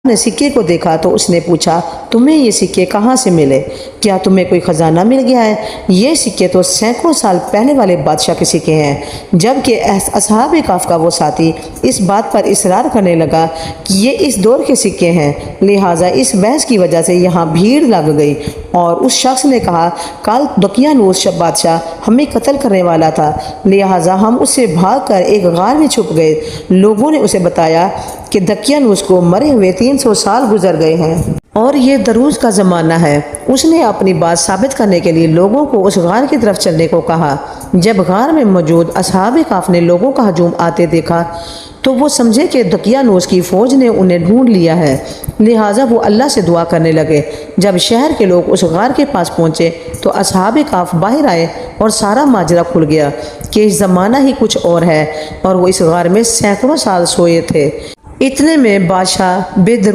نے سکے کو دیکھا تو اس نے پوچھا، تمہیں یہ سکے کہاں سے ملے؟ کیا تمہیں کوئی خزانہ مل گیا ہے؟ یہ سکے تو سینکڑوں سال پہلے والے بادشاہ کے سکے ہیں۔ جبکہ اصحاب کہف کا وہ ساتھی اس بات پر اصرار کرنے لگا کہ یہ اس دور کے سکے ہیں، لہٰذا اس بحث کی وجہ سے یہاں بھیڑ لگ گئی اور اس شخص نے کہا، کل دقیانوس بادشاہ ہمیں قتل کرنے والا تھا، لہٰذا ہم اس سے بھاگ کر ایک غار میں چھپ گئے۔ لوگوں نے اسے بتایا کہ دقیانوس کو مرے ہوئے 300 سال گزر گئے ہیں اور یہ دروز کا زمانہ ہے۔ اس نے اپنی بات ثابت کرنے کے لیے لوگوں کو اس غار کی طرف چلنے کو کہا۔ جب غار میں موجود اصحاب کہف نے لوگوں کا ہجوم آتے دیکھا تو وہ سمجھے کہ دقیانوس کی فوج نے انہیں ڈھونڈ لیا ہے، لہٰذا وہ اللہ سے دعا کرنے لگے۔ جب شہر کے لوگ اس غار کے پاس پہنچے تو اصحاب کہف باہر آئے اور سارا ماجرا کھل گیا کہ زمانہ ہی کچھ اور ہے اور وہ اس غار میں سینکڑوں سال سوئے تھے۔ اتنے میں بادشاہ